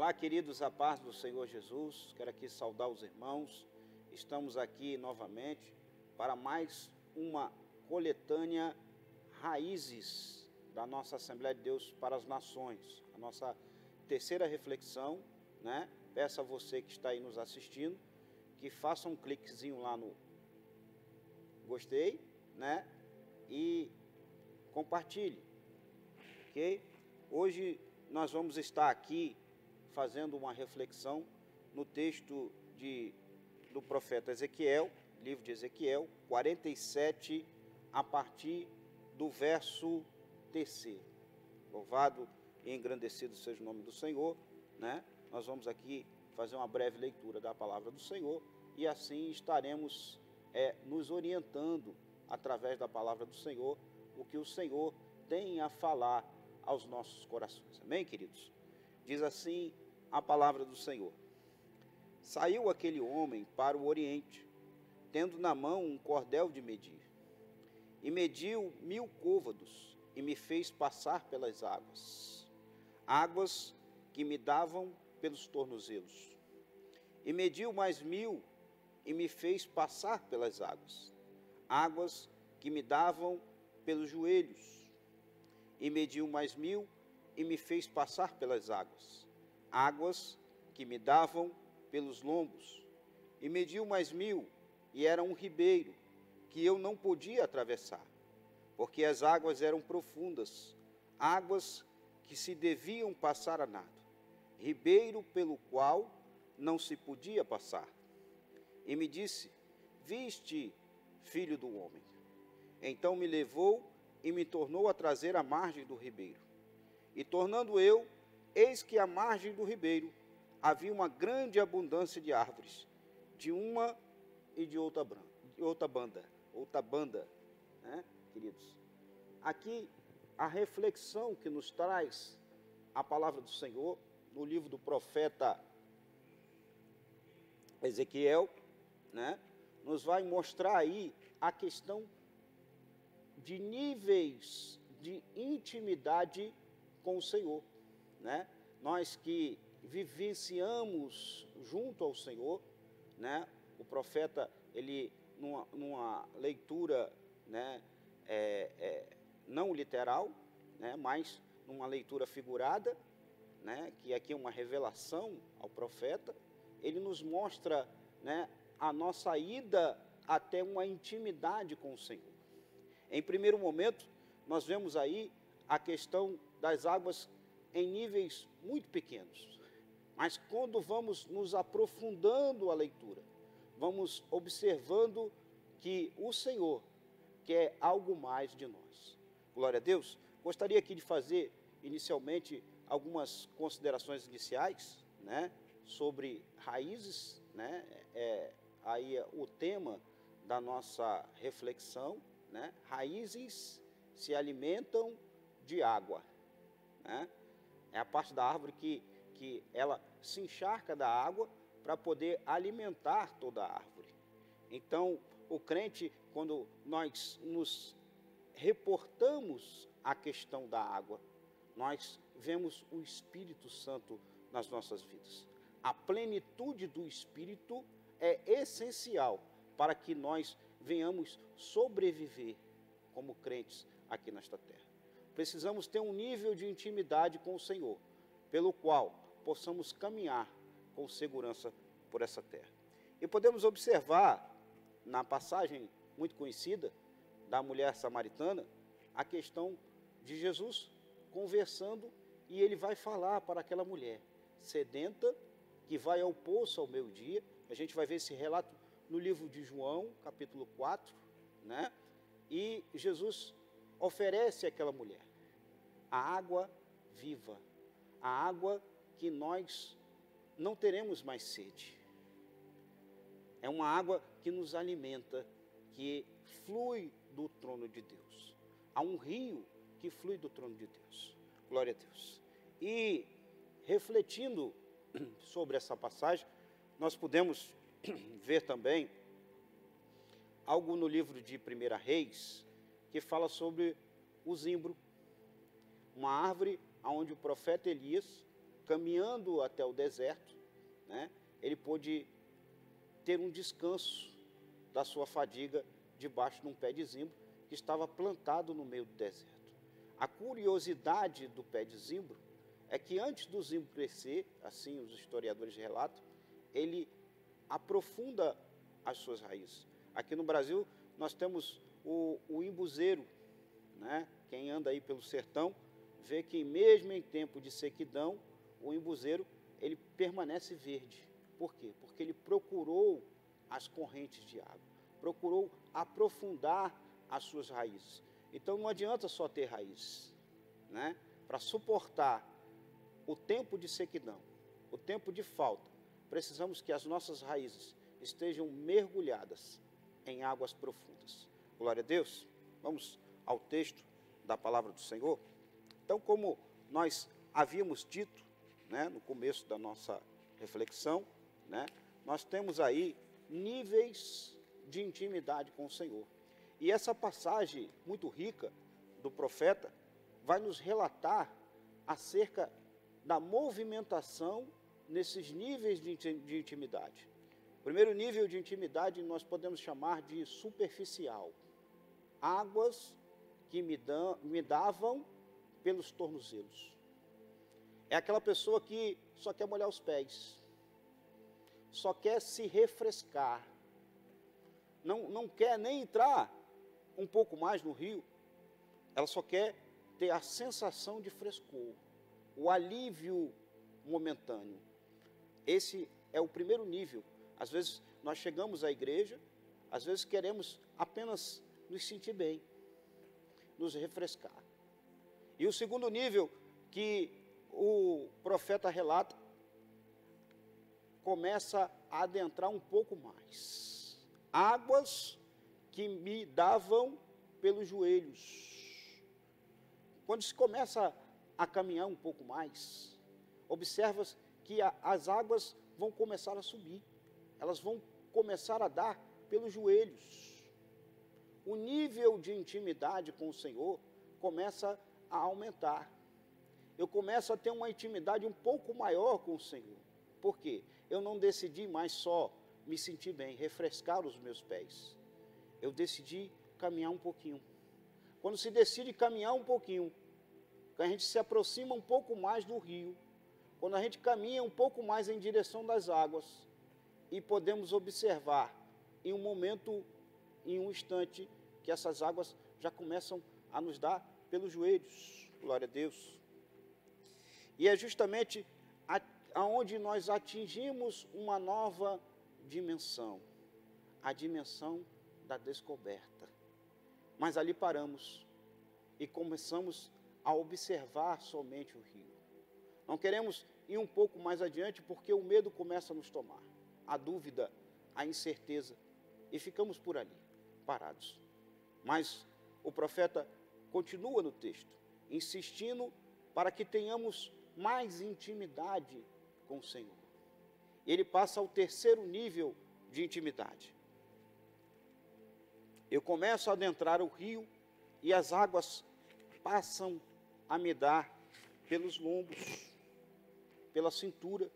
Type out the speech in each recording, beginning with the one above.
Olá, queridos, a paz do Senhor Jesus. Quero aqui saudar os irmãos. Estamos aqui novamente para mais uma coletânea Raízes da nossa Assembleia de Deus para as Nações. A nossa terceira reflexão, né? Peço a você que está aí nos assistindo que faça um cliquezinho lá no gostei, né? E compartilhe, ok? Hoje nós vamos estar aqui fazendo uma reflexão no texto do profeta Ezequiel, livro de Ezequiel, 47, a partir do verso 3. Louvado e engrandecido seja o nome do Senhor, né? Nós vamos aqui fazer uma breve leitura da palavra do Senhor e assim estaremos nos orientando através da palavra do Senhor, o que o Senhor tem a falar aos nossos corações. Amém, queridos? Diz assim a palavra do Senhor: Saiu aquele homem para o oriente, tendo na mão um cordel de medir, e mediu 1000 côvados, e me fez passar pelas águas, águas que me davam pelos tornozelos. E mediu mais 1000, e me fez passar pelas águas, águas que me davam pelos joelhos. E mediu mais 1000, e me fez passar pelas águas, águas que me davam pelos lombos. E mediu mais 1000, e era um ribeiro que eu não podia atravessar, porque as águas eram profundas, águas que se deviam passar a nado, ribeiro pelo qual não se podia passar. E me disse: Viste, filho do homem? Então me levou e me tornou a trazer à margem do ribeiro. E tornando eu, eis que à margem do ribeiro havia uma grande abundância de árvores, de uma e de outra banda, né, queridos? Aqui a reflexão que nos traz a palavra do Senhor no livro do profeta Ezequiel, né, nos vai mostrar aí a questão de níveis de intimidade com o Senhor, né? Nós que vivenciamos junto ao Senhor, né? O profeta, ele numa leitura, né, não literal, né, mas numa leitura figurada, né, que aqui é uma revelação ao profeta, ele nos mostra, né, a nossa ida até uma intimidade com o Senhor. Em primeiro momento, nós vemos aí a questão das águas em níveis muito pequenos, mas quando vamos nos aprofundando a leitura, vamos observando que o Senhor quer algo mais de nós. Glória a Deus. Gostaria aqui de fazer inicialmente algumas considerações iniciais, né, sobre raízes, né, aí o tema da nossa reflexão, né? Raízes se alimentam de água, né? É a parte da árvore que ela se encharca da água para poder alimentar toda a árvore. Então, o crente, quando nós nos reportamos à questão da água, nós vemos o Espírito Santo nas nossas vidas. A plenitude do Espírito é essencial para que nós venhamos sobreviver como crentes aqui nesta terra. Precisamos ter um nível de intimidade com o Senhor, pelo qual possamos caminhar com segurança por essa terra. E podemos observar, na passagem muito conhecida da mulher samaritana, a questão de Jesus conversando, e ele vai falar para aquela mulher sedenta, que vai ao poço ao meio-dia. A gente vai ver esse relato no livro de João, capítulo 4, né? E Jesus oferece àquela mulher a água viva, a água que nós não teremos mais sede. É uma água que nos alimenta, que flui do trono de Deus. Há um rio que flui do trono de Deus. Glória a Deus. E refletindo sobre essa passagem, nós podemos ver também algo no livro de 1 Reis, que fala sobre o zimbro, uma árvore onde o profeta Elias caminhando até o deserto, né, ele pôde ter um descanso da sua fadiga debaixo de um pé de zimbro que estava plantado no meio do deserto. A curiosidade do pé de zimbro é que antes do zimbro crescer, assim os historiadores relatam, ele aprofunda as suas raízes. Aqui no Brasil nós temos o imbuzeiro, né? Quem anda aí pelo sertão vê que mesmo em tempo de sequidão, o imbuzeiro ele permanece verde. Por quê? Porque ele procurou as correntes de água, procurou aprofundar as suas raízes. Então não adianta só ter raízes, né? Para suportar o tempo de sequidão, o tempo de falta, precisamos que as nossas raízes estejam mergulhadas em águas profundas. Glória a Deus. Vamos ao texto da palavra do Senhor. Então, como nós havíamos dito, né, no começo da nossa reflexão, né, nós temos aí níveis de intimidade com o Senhor. E essa passagem muito rica do profeta vai nos relatar acerca da movimentação nesses níveis de intimidade. O primeiro nível de intimidade nós podemos chamar de superficial. Águas que me davam pelos tornozelos. É aquela pessoa que só quer molhar os pés, só quer se refrescar, não quer nem entrar um pouco mais no rio, ela só quer ter a sensação de frescor, o alívio momentâneo. Esse é o primeiro nível. Às vezes nós chegamos à igreja, às vezes queremos apenas nos sentir bem, nos refrescar. E o segundo nível que o profeta relata, começa a adentrar um pouco mais. Águas que me davam pelos joelhos. Quando se começa a caminhar um pouco mais, observa que as águas vão começar a subir. Elas vão começar a dar pelos joelhos. O nível de intimidade com o Senhor começa a aumentar. Eu começo a ter uma intimidade um pouco maior com o Senhor. Por quê? Eu não decidi mais só me sentir bem, refrescar os meus pés. Eu decidi caminhar um pouquinho. Quando se decide caminhar um pouquinho, quando a gente se aproxima um pouco mais do rio, quando a gente caminha um pouco mais em direção das águas, e podemos observar em um momento, em um instante, que essas águas já começam a nos dar pelos joelhos. Glória a Deus. E é justamente aonde nós atingimos uma nova dimensão, a dimensão da descoberta. Mas ali paramos e começamos a observar somente o rio. Não queremos ir um pouco mais adiante porque o medo começa a nos tomar, a dúvida, a incerteza, e ficamos por ali, parados. Mas o profeta continua no texto, insistindo para que tenhamos mais intimidade com o Senhor. Ele passa ao terceiro nível de intimidade. Eu começo a adentrar o rio e as águas passam a me dar pelos lombos, pela cintura.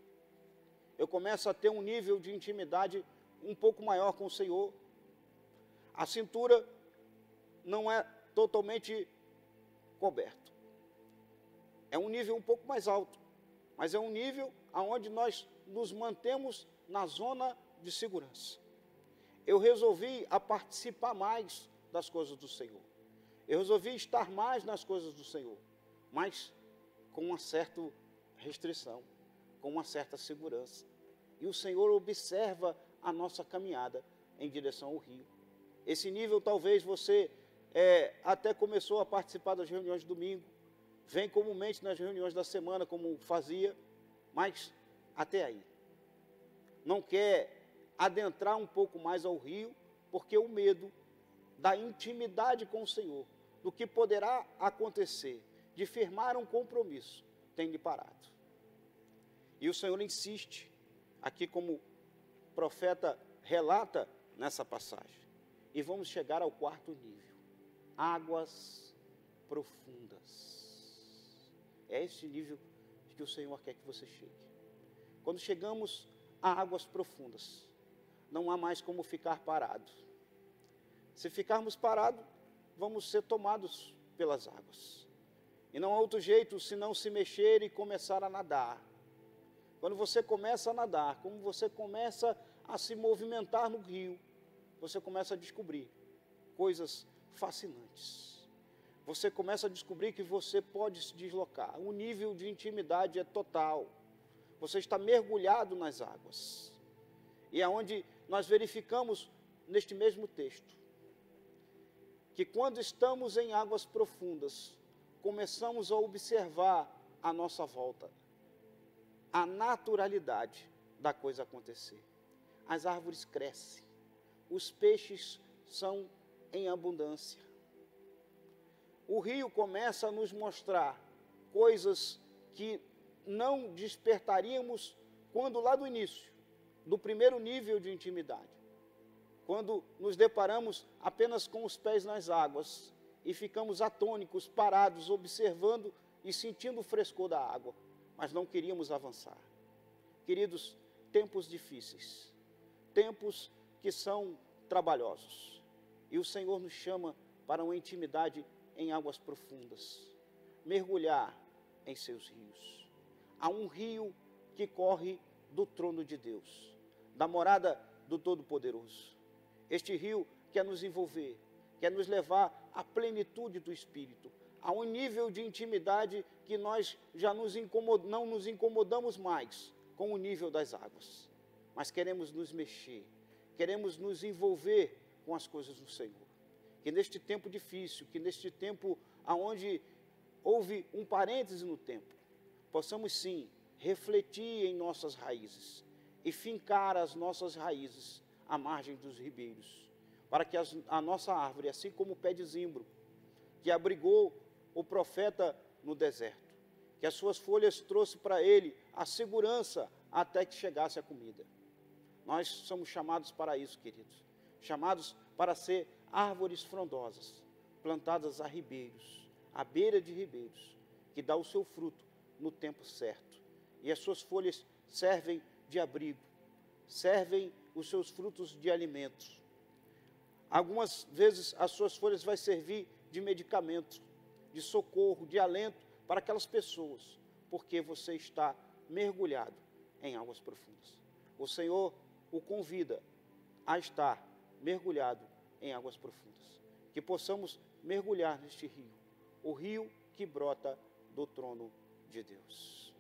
Eu começo a ter um nível de intimidade um pouco maior com o Senhor. A cintura não é totalmente coberto. É um nível um pouco mais alto, mas é um nível onde nós nos mantemos na zona de segurança. Eu resolvi a participar mais das coisas do Senhor. Eu resolvi estar mais nas coisas do Senhor, mas com uma certa restrição, com uma certa segurança. E o Senhor observa a nossa caminhada em direção ao rio. Esse nível talvez você até começou a participar das reuniões de domingo, vem comumente nas reuniões da semana como fazia, mas até aí. Não quer adentrar um pouco mais ao rio, porque o medo da intimidade com o Senhor, do que poderá acontecer, de firmar um compromisso, tem lhe parado. E o Senhor insiste, aqui como o profeta relata nessa passagem. E vamos chegar ao quarto nível, águas profundas. É esse nível que o Senhor quer que você chegue. Quando chegamos a águas profundas, não há mais como ficar parado. Se ficarmos parados, vamos ser tomados pelas águas. E não há outro jeito senão se mexer e começar a nadar. Quando você começa a nadar, como você começa a se movimentar no rio, você começa a descobrir coisas fascinantes. Você começa a descobrir que você pode se deslocar. O nível de intimidade é total. Você está mergulhado nas águas. E é onde nós verificamos neste mesmo texto que quando estamos em águas profundas, começamos a observar à nossa volta a naturalidade da coisa acontecer. As árvores crescem, os peixes são em abundância. O rio começa a nos mostrar coisas que não despertaríamos quando lá do início, do primeiro nível de intimidade, quando nos deparamos apenas com os pés nas águas e ficamos atônicos, parados, observando e sentindo o frescor da água, mas não queríamos avançar. Queridos, tempos difíceis, tempos que são trabalhosos, e o Senhor nos chama para uma intimidade em águas profundas, mergulhar em seus rios. Há um rio que corre do trono de Deus, da morada do Todo-Poderoso. Este rio quer nos envolver, quer nos levar à plenitude do Espírito, a um nível de intimidade que nós já não nos incomodamos mais com o nível das águas, mas queremos nos mexer, queremos nos envolver com as coisas do Senhor. Que neste tempo difícil, que neste tempo onde houve um parêntese no tempo, possamos sim refletir em nossas raízes e fincar as nossas raízes à margem dos ribeiros, para que a nossa árvore, assim como o pé de zimbro, que abrigou o profeta no deserto, que as suas folhas trouxe para ele a segurança até que chegasse a comida. Nós somos chamados para isso, queridos, chamados para ser árvores frondosas, plantadas a ribeiros, à beira de ribeiros, que dá o seu fruto no tempo certo. E as suas folhas servem de abrigo, servem os seus frutos de alimentos. Algumas vezes as suas folhas vai servir de medicamento, de socorro, de alento para aquelas pessoas, porque você está mergulhado em águas profundas. O Senhor o convida a estar mergulhado em águas profundas, que possamos mergulhar neste rio, o rio que brota do trono de Deus.